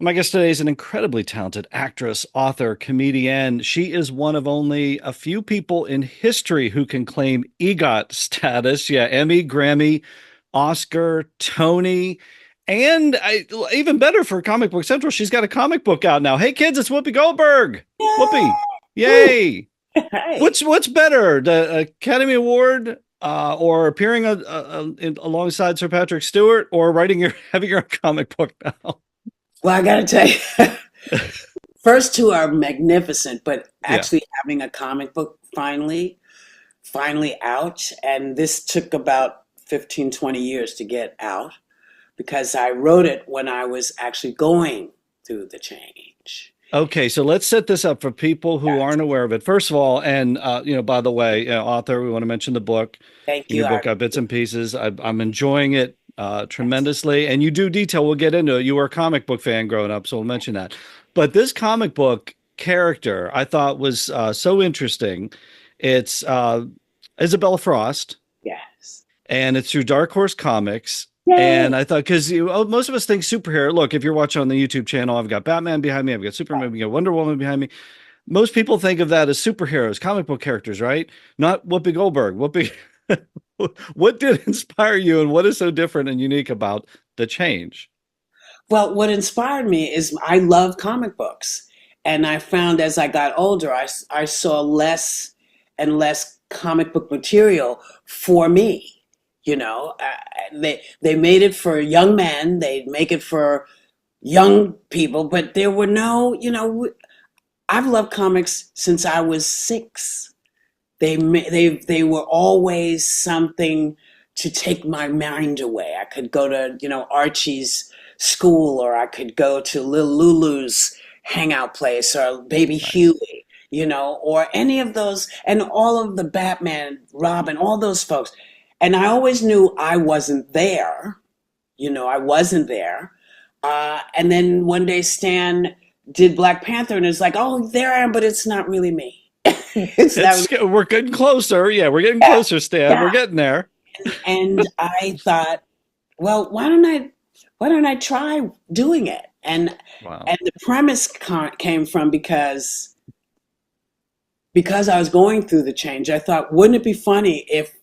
My guest today is an incredibly talented actress, author, comedian. She is one of only a few people in history who can claim EGOT status. Yeah, Emmy, Grammy, Oscar, Tony, and even better for Comic Book Central, she's got a comic book out now. Hey kids, it's Whoopi Goldberg. Whoopi, Yay! Woo! yay! Hey. What's better, the Academy Award or appearing alongside Sir Patrick Stewart, or writing your having your own comic book now? Well, I gotta tell you, first two are magnificent, but Yeah. actually having a comic book finally out, and this took about 15, 20 years to get out because I wrote it when I was actually going through the change. Okay, so let's set this up for people who Yes. aren't aware of it. First of all, and by the way, author, we want to mention the book. Thank Your you. book, Bits and Pieces. I'm enjoying it tremendously, and you do detail. We'll get into it. You were a comic book fan growing up, so we'll mention that. But this comic book character, I thought was so interesting. It's Isabella Frost, Yes. and it's through Dark Horse Comics. Yay! And I thought, because most of us think superhero. Look, if you're watching on the YouTube channel, I've got Batman behind me, I've got Superman, we got Wonder Woman behind me. Most people think of that as superheroes, comic book characters, right? Not Whoopi Goldberg. Whoopi, what did inspire you, and what is so different and unique about the change? Well, what inspired me is I love comic books. And I found as I got older, I saw less and less comic book material for me. You know, they made it for young men, they'd make it for young people, but there were no, I've loved comics since I was six. They were always something to take my mind away. I could go to Archie's school, or I could go to Lil Lulu's hangout place, or Baby Nice. Huey, or any of those, and all of the Batman, Robin, all those folks. And I always knew I wasn't there. I wasn't there. And then one day Stan did Black Panther, and it's like, oh, there I am, but it's not really me. It's not. We're getting closer. Yeah, we're getting Yeah, closer, Stan. We're yeah. getting there. And I thought, well, why don't I try doing it? And Wow. and the premise came from because I was going through the change. I thought, wouldn't it be funny if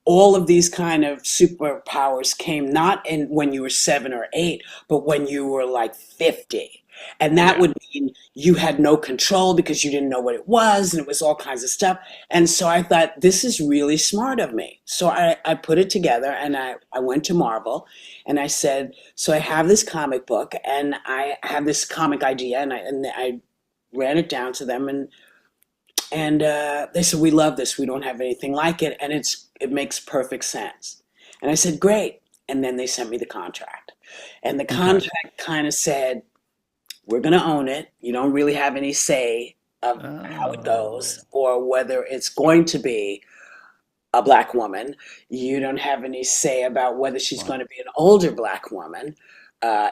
all of these kind of superpowers came not in when you were 7 or 8, but when you were like 50. And that Yeah. would mean you had no control because you didn't know what it was, and it was all kinds of stuff. And so I thought, this is really smart of me. So I put it together, and I went to Marvel, and I said, so I have this comic book, and I have this comic idea, and I ran it down to them, and they said, we love this. We don't have anything like it, and it makes perfect sense. And I said, great. And then they sent me the contract, and the Okay. contract kind of said, we're going to own it. You don't really have any say of how it Oh, goes or whether it's going to be a black woman. You don't have any say about whether she's wow. going to be an older black woman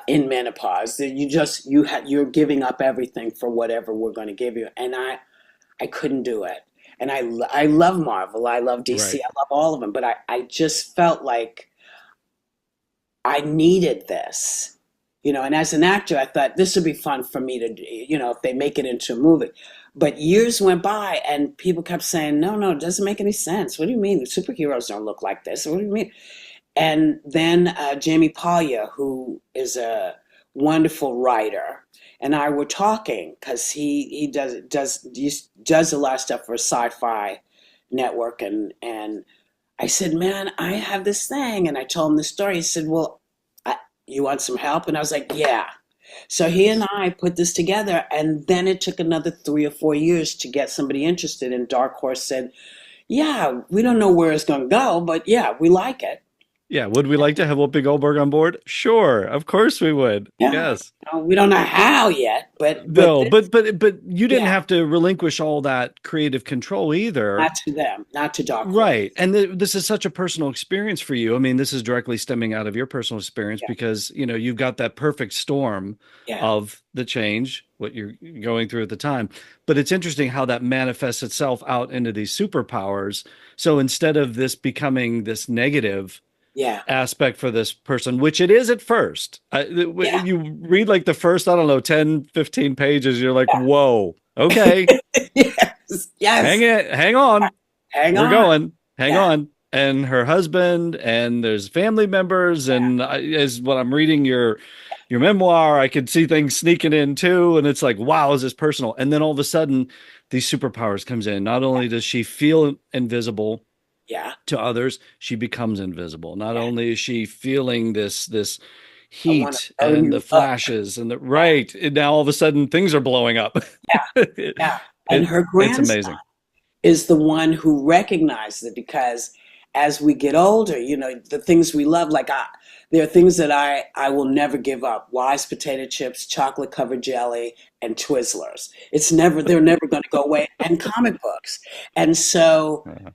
in menopause. You're giving up everything for whatever we're going to give you. And I couldn't do it. And I love Marvel. I love DC. Right. I love all of them. But I just felt like I needed this. And as an actor, I thought this would be fun for me to do, if they make it into a movie. But years went by, and people kept saying, no, no, it doesn't make any sense. What do you mean? The superheroes don't look like this. What do you mean? And then Jamie Polya, who is a wonderful writer, and I were talking because he does a lot of stuff for Sci-Fi Network, and I said, man, I have this thing, and I told him the story. He said, well, you want some help? And I was like, yeah. So he and I put this together, and then it took another 3 or 4 years to get somebody interested. And Dark Horse said, yeah, we don't know where it's going to go, but yeah, we like it. Yeah. Would we like to have Whoopi Goldberg on board? Sure. Of course we would. Yeah, Yes. we don't know how yet, but No, but you didn't yeah, have to relinquish all that creative control either. not to them, not to Dark Horse. Right. And this is such a personal experience for you. I mean, this is directly stemming out of your personal experience Yeah, because, you've got that perfect storm yeah. of the change, what you're going through at the time. But it's interesting how that manifests itself out into these superpowers. So instead of this becoming this negative, Yeah. aspect for this person, which it is at first. Yeah. You read like the first, I don't know, 10, 15 pages, you're like, whoa, okay, Yes. Yes. hang on, Hang we're on. going, hang Yeah. on. And her husband, and there's family members, and as what I'm reading your memoir, I could see things sneaking in too, and it's like, wow, is this personal? And then all of a sudden, these superpowers comes in. Not only does she feel invisible Yeah. to others, she becomes invisible. Not Yeah. only is she feeling this I want to heat burn and the you up. flashes and the Yeah. right, and now all of a sudden things are blowing up. Yeah. Yeah. And her It's grandson amazing. is the one who recognizes it, because as we get older, the things we love, there are things that I will never give up. Wise potato chips, chocolate covered jelly, and Twizzlers. They're never going to go away. And comic books. And so, Uh-huh.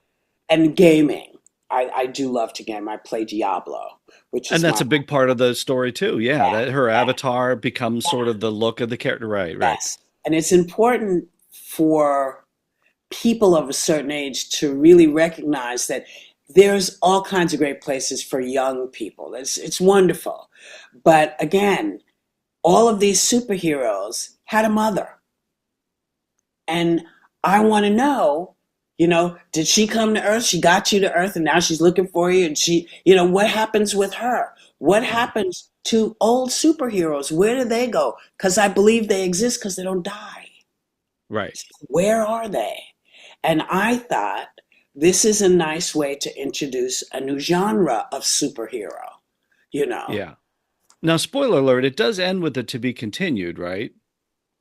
and gaming. I do love to game. I play Diablo, which And is that's my, a big part of the story too. Yeah, yeah, that her yeah, avatar becomes sort of the look of the character. Right, right. yes. And it's important for people of a certain age to really recognize that there's all kinds of great places for young people. It's wonderful. But again, all of these superheroes had a mother. And I want to know, did she come to Earth? She got you to Earth and now she's looking for you. And what happens with her? What happens to old superheroes? Where do they go? Because I believe they exist because they don't die. Right. Where are they? And I thought this is a nice way to introduce a new genre of superhero, you know. Yeah. Now, spoiler alert, it does end with it to be continued, right?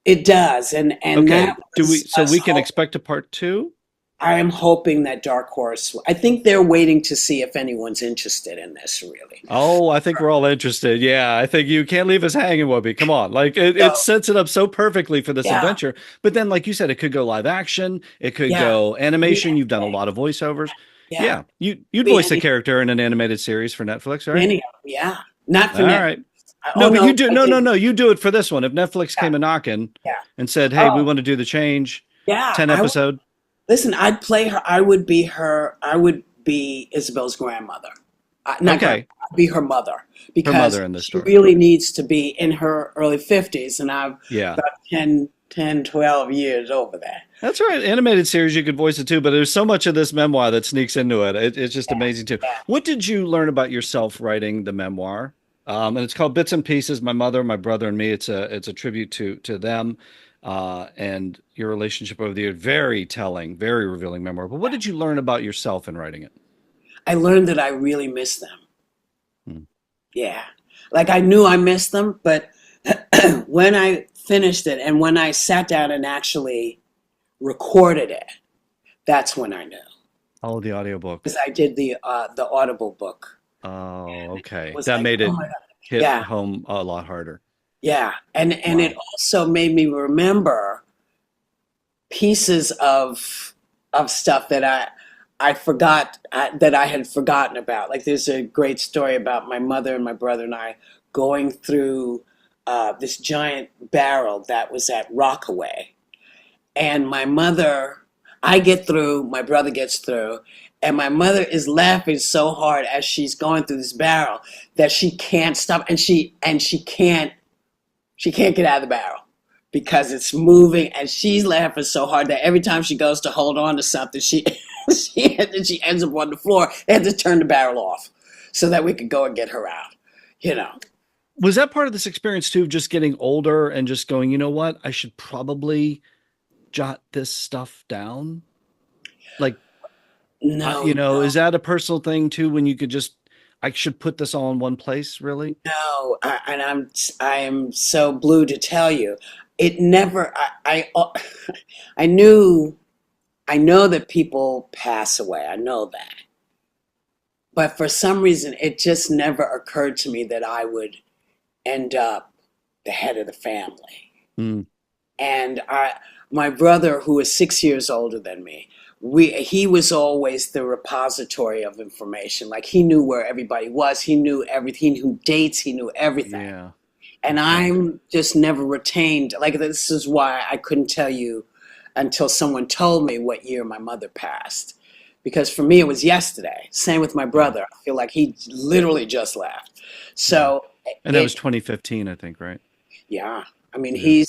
It does. And Okay. that Do we was so us we can hope. expect a part two? I am hoping that Dark Horse, I think they're waiting to see if anyone's interested in this, really. Oh, I think we're all interested. Yeah, I think you can't leave us hanging, Whoopi. Come on. Like it So, sets it up so perfectly for this yeah, adventure. But then, like you said, it could go live action, it could yeah, go be animation. You've done a anything. lot of voiceovers. Yeah, Yeah. You'd be voice a anything. character in an animated series for Netflix, right? Any, yeah. Not All for Netflix. right. Oh, No, but you no, do I no, no, did. no. You do it for this one. If Netflix Yeah, came a knocking yeah. and said, "Hey, we Oh, want to do the change, yeah. 10 episode." Listen, I'd play her. I would be Isabel's grandmother. Not grandmother, Okay. I'd be her mother, Her because mother in this she story. really needs to be in her early 50s, and I'm Yeah. about 12 years over there. That's right. Animated series, you could voice it too, but there's so much of this memoir that sneaks into it. It's just amazing too. Yeah. What did you learn about yourself writing the memoir? And it's called Bits and Pieces. My mother, my brother, and me. It's a tribute to them and your relationship over the years. Very telling, very revealing memoir. But what did you learn about yourself in writing it? I learned that I really miss them. Hmm. Yeah. Like I knew I missed them, but when I finished it and when I sat down and actually recorded it, that's when I knew. Oh, the audiobook. Because I did the Audible book. Oh, And it okay. was That like, made oh it my God. hit Yeah. home a lot harder. Yeah. And it Wow. also made me remember pieces of stuff that I forgot that I had forgotten about. Like there's a great story about my mother and my brother and I going through this giant barrel that was at Rockaway. And I get through, my brother gets through, and my mother is laughing so hard as she's going through this barrel that she can't stop, and she can't get out of the barrel because it's moving, and she's laughing so hard that every time she goes to hold on to something, she ends up on the floor. They had to turn the barrel off so that we could go and get her out. You know, Was that part of this experience too, just getting older and just going, you know what? I should probably jot this stuff down? Like, no, is that a personal thing too when you could just, I should put this all in one place, really? no, and I am so blue to tell you, it never. I knew. I know that people pass away. I know that. But for some reason, it just never occurred to me that I would end up the head of the family. Mm, And my brother, who is 6 years older than me, he was always the repository of information. Like he knew where everybody was. He knew everything. He knew dates. He knew everything. yeah. And Okay. I'm just never retained. Like this is why I couldn't tell you until someone told me what year my mother passed, because for me it was yesterday. Same with my brother. I feel like he literally just left. Yeah. So And that was 2015, I think, right? yeah, I mean Yeah.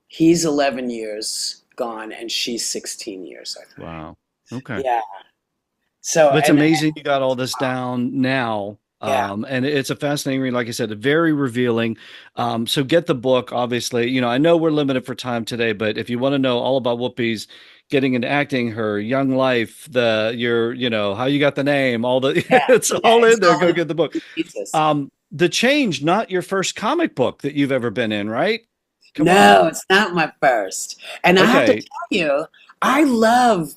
he's 11 years gone and she's 16 years, I think. Wow. Okay. Yeah. So But it's and amazing you got all this down now. yeah, And it's a fascinating read, like I said, very revealing. So get the book, obviously. I know we're limited for time today, but if you want to know all about Whoopi's getting into acting, her young life, how you got the name, all the yeah, it's yeah, all it's in there. all Go in get the book. pieces. The Change, not your first comic book that you've ever been in, right? Come on. No, it's not my first. And I have to Okay. tell you, I love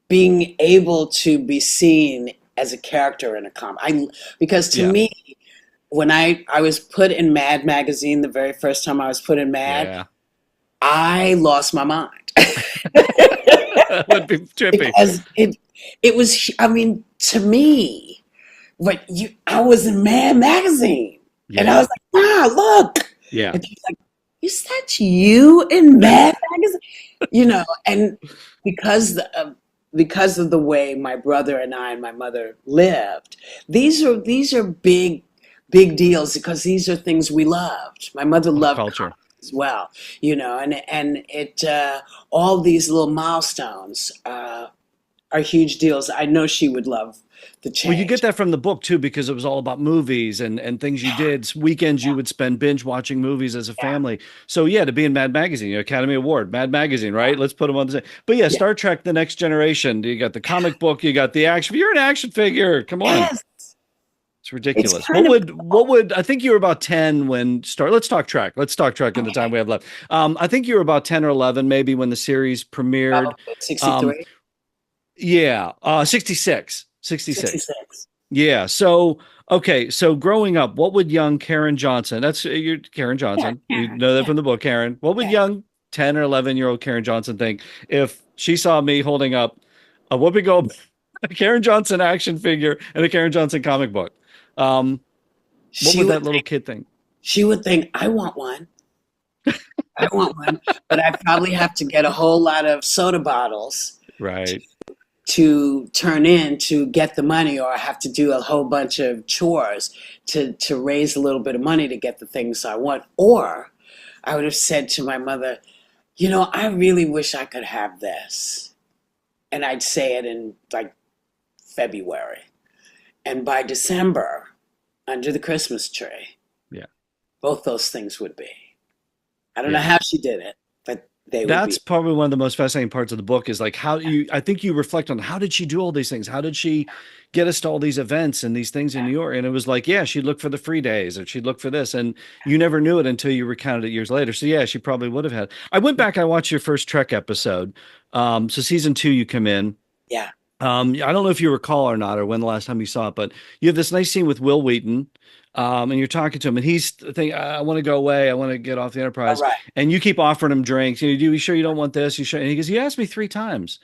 being able to be seen as a character in a comic. Because to Yeah. me, when I was put in Mad magazine the very first time I was put in Mad, Yeah. I lost my mind. That would be trippy. Because it was, I mean, to me, I was in Mad magazine. And I Yeah. was like, wow, look. Yeah. And he's like, is that you in Mad magazine? And because because of the way my brother and I and my mother lived, these are big deals because these are things we loved. My mother Pop loved culture. comics as well, and it all these little milestones are huge deals. I know she would love the Well, you get change. that from the book too, because it was all about movies and things you did. Weekends you Yeah, would spend binge watching movies as a yeah, family. So yeah, to be in Mad Magazine, Academy Award, Mad Magazine, right? Let's put them on the same. But yeah, yeah, Star Trek: The Next Generation. You got the comic book, you got the action. You're an action figure. Come on, yes. it's It's ridiculous. kind of What would I think you were about 10 when start? Let's talk Trek. Let's talk Trek in the time okay. we have left. I think you were about 10 or 11 maybe when the series premiered. Probably Um, 63, yeah, 66, 66. 66. Yeah. So, okay. So growing up, what would young Karen Johnson, that's you're Karen Yeah, Johnson. We Karen. know that Yeah, from the book, Karen. What would yeah. young 10 or 11-year-old Karen Johnson think if she saw me holding up a Whoopi Goldberg, a Karen Johnson action figure and a Karen Johnson comic book? Um, what She would would that little kid think? she would think, I want one. I want one. But I probably have to get a whole lot of soda bottles Right. to turn in to get the money, or I have to do a whole bunch of chores to raise a little bit of money to get the things I want. Or I would have said to my mother, I really wish I could have this. And I'd say it in like February. And by December, under the Christmas tree, Yeah. both those things would be. I don't know Yeah. how she did it, but they would That's be. probably one of the most fascinating parts of the book is like I think you reflect on how did she do all these things? How did she get us to all these events and these things in Yeah, New York? And it was like, yeah, she'd look for the free days or she'd look for this. And you never knew it until you recounted it years later. So yeah, she probably would have had. I went back, I watched your first Trek episode. So season 2, you come in. yeah, I don't know if you recall or not, or when the last time you saw it, but you have this nice scene with Will Wheaton, and you're talking to him, and he's thinking, "I want to go away. I want to get off the all Enterprise." right, And you keep offering him drinks. You sure you don't want this? You sure? And he goes, "You asked me 3 times.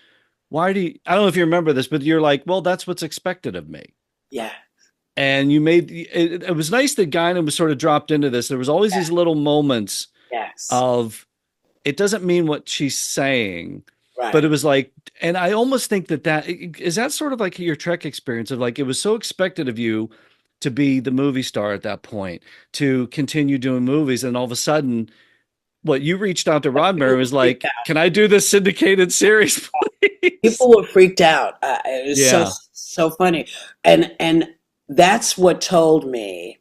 Why do you?" I don't know if you remember this, but you're like, "Well, that's what's expected of me." yeah, And you made it was nice that Guinan was sort of dropped into this. There was always yeah, these little moments yes, of it doesn't mean what she's saying, but right. it was like, and I almost think that is that sort of like your Trek experience of like it was so expected of you to be the movie star at that point, to continue doing movies, and all of a sudden, what you reached out to Roddenberry People and were was freaked like, out. "Can I do this syndicated series, please?" People were freaked out. It was Yeah. so funny, and that's what told me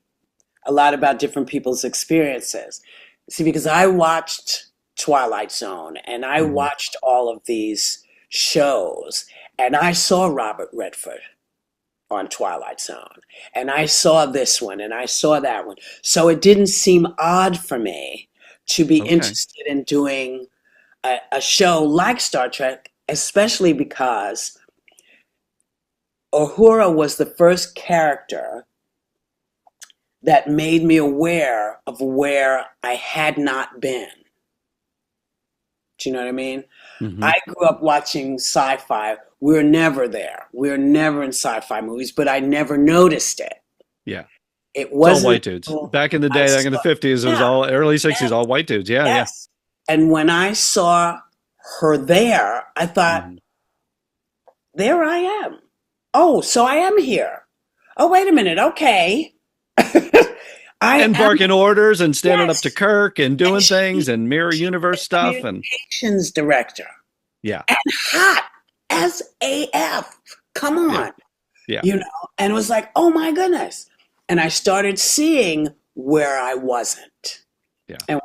a lot about different people's experiences. See, because I watched Twilight Zone and I Mhm. watched all of these shows, and I saw Robert Redford on Twilight Zone, and I saw this one, and I saw that one. So it didn't seem odd for me to be Okay. interested in doing a show like Star Trek, especially because Uhura was the first character that made me aware of where I had not been. Do you know what I mean? Hmm. I grew up watching sci-fi. We're never there. We're never in sci-fi movies, but I never noticed it. Yeah. It It's all wasn't white dudes. until Back in the I day, back in the saw, 50s, it was yeah, all early 60s, yes, all white dudes. Yeah, yeah. yes. And when I saw her there, I thought, Mhm. there I am. Oh, so I am here. Oh, wait a minute. Okay. I And am, barking orders and standing up to yes. Kirk and And doing things and mirror she's universe the stuff. And communications director. yeah, And hot as AF. Come yeah, on. yeah. You know, and it was like, oh my goodness. And I started seeing where I wasn't. Yeah. And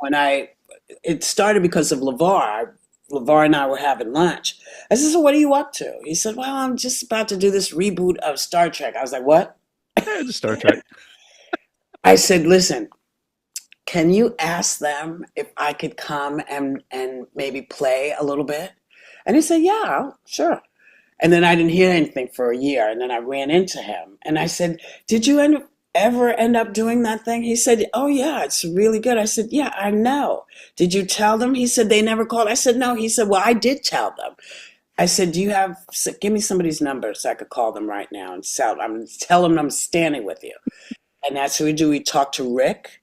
it started because of LeVar. LeVar and I were having lunch. I said, so what are you up to? He said, well, I'm just about to do this reboot of Star Trek. I was like, what? Yeah, just Star Trek. I said, listen, can you ask them if I could come and maybe play a little bit? And he said, yeah, sure. And then I didn't hear anything for a year. And then I ran into him and I said, did you ever end up doing that thing? He said, oh, yeah, it's really good. I said, yeah, I know. Did you tell them? He said, they never called. I said, no. He said, well, I did tell them. I said, give me somebody's number so I could call them right now and tell them I'm standing with you. And that's what we do. We talked to Rick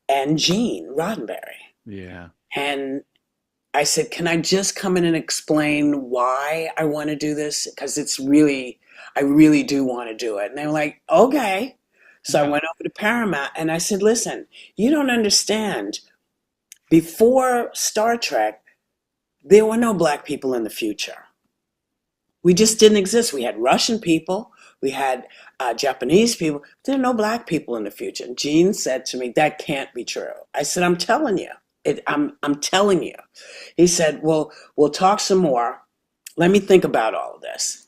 and Gene Roddenberry. Yeah. And I said, can I just come in and explain why I want to do this? Because I really do want to do it. And they were like, okay. So I went over to Paramount and I said, listen, you don't understand. Before Star Trek, there were no black people in the future. We just didn't exist. We had Russian people. We had Japanese people. There are no black people in the future. And Gene said to me, that can't be true. I said, I'm telling you. I'm telling you. He said, well, we'll talk some more. Let me think about all of this.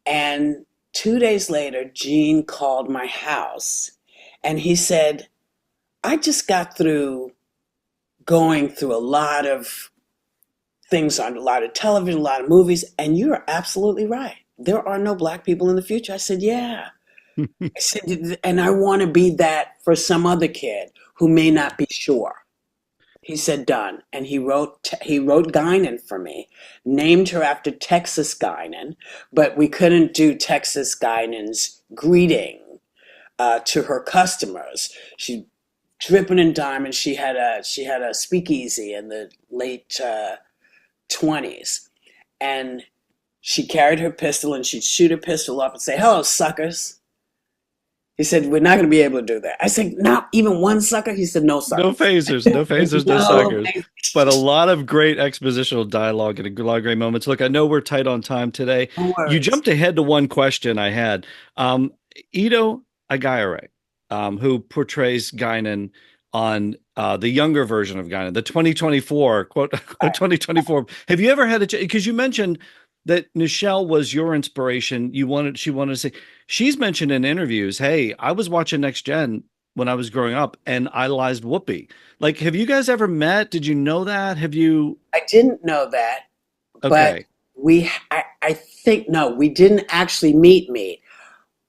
And 2 days later, Gene called my house and he said, I just got through going through a lot of things on a lot of television, a lot of movies, and you're absolutely right. There are no black people in the future. I said, yeah. I said, and I want to be that for some other kid who may not be sure. He said, done. And he wrote Guinan for me, named her after Texas Guinan, but we couldn't do Texas Guinan's greeting to her customers. She dripping in diamonds. She had a speakeasy in the late 20s. And she carried her pistol and she'd shoot her pistol off and say, hello, suckers. He said, we're not going to be able to do that. I said, not even one sucker? He said, no suckers. No phasers, no phasers, no suckers. But a lot of great expositional dialogue and a lot of great moments. Look, I know we're tight on time today. No You worries. jumped ahead to one question I had. Ito Aguirre, who portrays Guinan on the younger version of Guinan, the 2024, quote, 2024. Have you ever had a, because you mentioned that Nichelle was your inspiration. She wanted to say, she's mentioned in interviews, hey, I was watching Next Gen when I was growing up and idolized Whoopi. Like, have you guys ever met? Did you know that? Have you? I didn't know that, but Okay. I think, no, we didn't actually meet.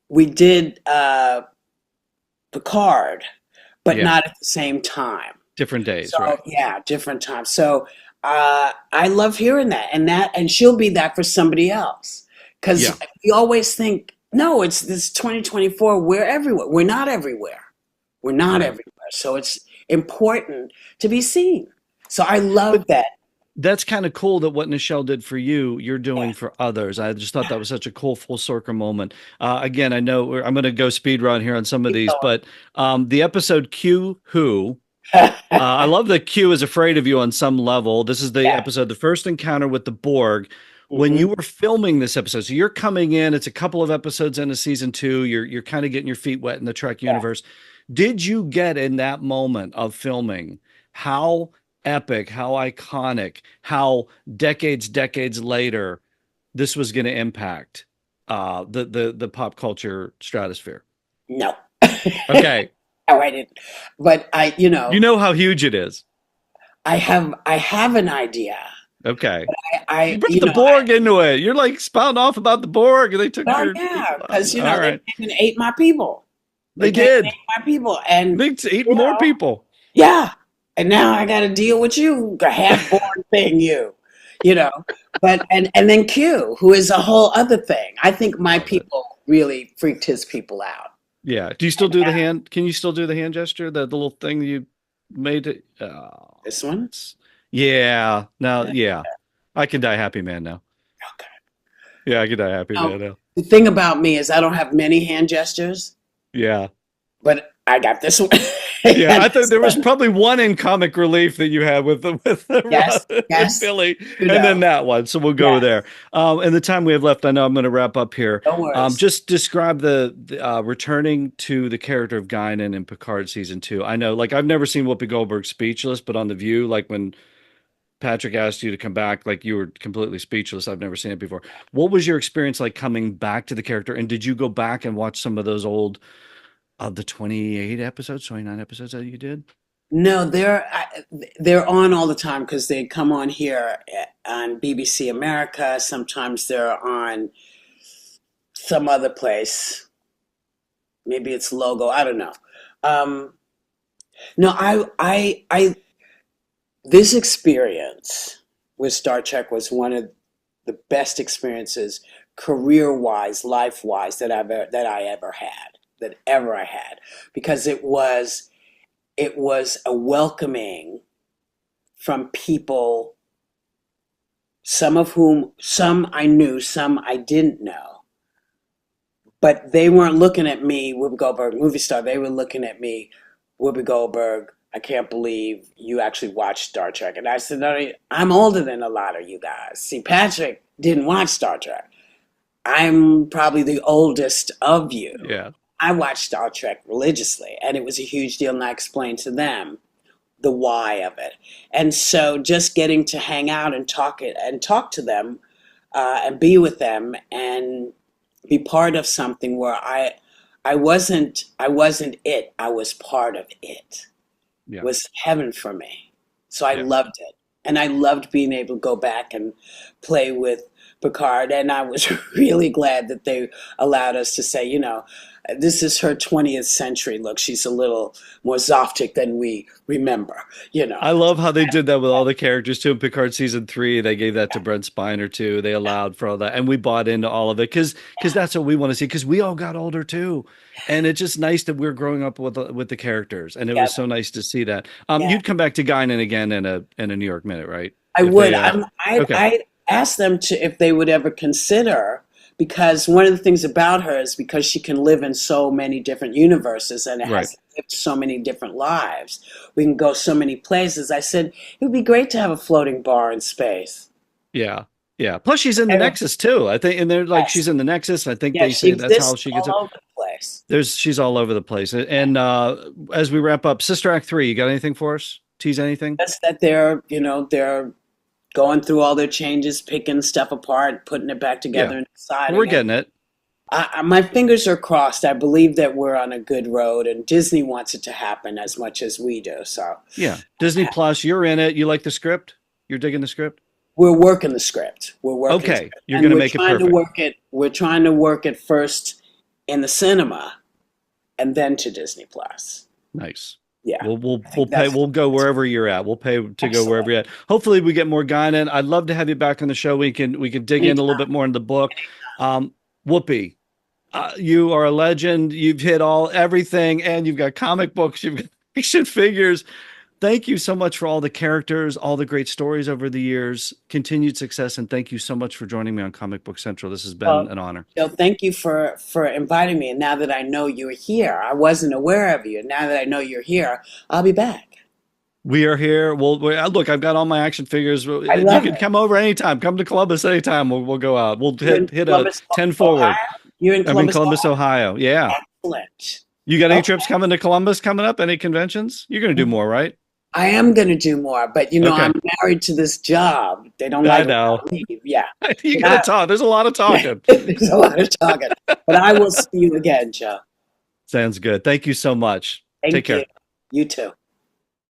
We did Picard, but Yeah. not at the same time. Different days, So right? yeah, different times. So I love hearing that, and she'll be that for somebody else, Yeah. because we always think, no, it's this 2024. We're everywhere. We're not everywhere. We're not Right. everywhere. So it's important to be seen. So I love But that. that's kind of cool that what Nichelle did for you, you're Yeah. doing for others. I just thought that was such a cool full circle moment. Again, I know I'm going to go speed run here on some of Keep these, going. but the episode Q Who, I love that Q is afraid of you on some level. This is the Yeah. episode, the first encounter with the Borg. When Hmm. you were filming this episode, so you're coming in, it's a couple of episodes into season 2. You're kind of getting your feet wet in the Trek Yeah. universe. Did you get in that moment of filming how epic, how iconic, how decades later this was going to impact the pop culture stratosphere? No. Okay, No, I didn't. But you know how huge it is. I have an idea. Okay. You I, brought you the know, Borg into it. You're like spouting off about the Borg, and they took well, your. yeah, because All they right, came and ate my people. They they came and did. ate my people, and They ate you more know, people. yeah. And now I got to deal with you, a half-born thing, you know. But and then Q, who is a whole other thing. I think my Love it. people really freaked his people out. Yeah. Do you still And do the hand? Can you still do the hand gesture? The little thing you made it. Oh, this one, yeah. Now, yeah, yeah. I can die happy man now. okay. Yeah, I can die happy Now, man now. the thing about me is I don't have many hand gestures, Yeah. but I got this one. I Yeah, got I thought this there was one. probably one in Comic Relief that you had with Yes, Robin and yes, Billy, and then kudos. that one. So we'll go Yes, there. And the time we have left, I know I'm going to wrap up here. no worries. Just describe the returning to the character of Guinan in Picard season 2. I know, like I've never seen Whoopi Goldberg speechless, but on The View, like when Patrick asked you to come back, like you were completely speechless. I've never seen it before. What was your experience like coming back to the character? And did you go back and watch some of those old of the 28 episodes, 29 episodes that you did? No, they're on all the time because they come on here on BBC America. Sometimes they're on some other place. Maybe it's Logo. I don't know. Um, no, this experience with Star Trek was one of the best experiences, career-wise, life-wise, that I had, because it was a welcoming from people, some I knew, some I didn't know. But they weren't looking at me, Whoopi Goldberg, movie star. They were looking at me, Whoopi Goldberg, I can't believe you actually watched Star Trek. And I said, no, I'm older than a lot of you guys. See, Patrick didn't watch Star Trek. I'm probably the oldest of you. Yeah. I watched Star Trek religiously, and it was a huge deal, and I explained to them the why of it. And so just getting to hang out and talk to them, and be with them and be part of something where I wasn't it. I was part of it. Yeah. Was heaven for me. So I Yeah. loved it. And I loved being able to go back and play with Picard. And I was really glad that they allowed us to say, this is her 20th century look. She's a little more Zoftic than we remember. I love how they did that with all the characters too. In Picard season 3, they gave that to Brent Spiner too. They allowed for all that, and we bought into all of it because that's what we want to see. Because we all got older too, and it's just nice that we're growing up with the characters, and it Yeah, was so nice to see that. yeah. You'd come back to Guinan again in a New York Minute, right? I If would. they okay, I asked them to if they would ever consider, because one of the things about her is because she can live in so many different universes and it right, has lived so many different lives. We can go so many places. I said it would be great to have a floating bar in space. yeah, yeah. Plus, she's in the And Nexus too. I think, and they're like, yes, she's in the Nexus. I think yeah, they she say that's how exists she gets all it. over the place. She's all over the place. And as we wrap up, Sister Act 3, you got anything for us? Tease anything? That's that they're going through all their changes, picking stuff apart, putting it back Yeah, together, and deciding we're it. getting it. My fingers are crossed. I believe that we're on a good road, and Disney wants it to happen as much as we do. So Yeah. Disney Plus, you're in it. You like the script? You're digging the script? we're working the script. We're working the Okay. script. You're And going to we're make it trying to perfect. work it. We're trying to work it first in the cinema, and then to Disney Plus. Nice. Yeah, We'll I we'll think pay. that's We'll go wherever you're at. We'll pay to go excellent. wherever you're at. Hopefully, we get more Guinan. I'd love to have you back on the show. We can dig in a little Anytime. bit more into the book. Whoopi, you are a legend. You've hit everything, and you've got comic books. You've got action figures. Thank you so much for all the characters, all the great stories over the years. Continued success, and thank you so much for joining me on Comic Book Central. This has been Well, an honor. thank you for inviting me. And now that I know you're here, I wasn't aware of you. Now that I know you're here, I'll be back. We are here. Look, I've got all my action figures. I You love can it. come over anytime. Come to Columbus anytime. We'll go out. We'll You're in hit a Columbus, 10 Ohio. forward. You're in I'm in Columbus, Columbus, Ohio. Ohio. Yeah. Excellent. You got any trips Okay. coming to Columbus coming up? Any conventions? You're going to do more, right? I am going to do more, but Okay. I'm married to this job. They don't I like it know. when I leave. Yeah. You But got to talk. There's a lot of talking. there's a lot of talking. But I will see you again, Joe. Sounds good. Thank you so much. Take Thank care. you. You too.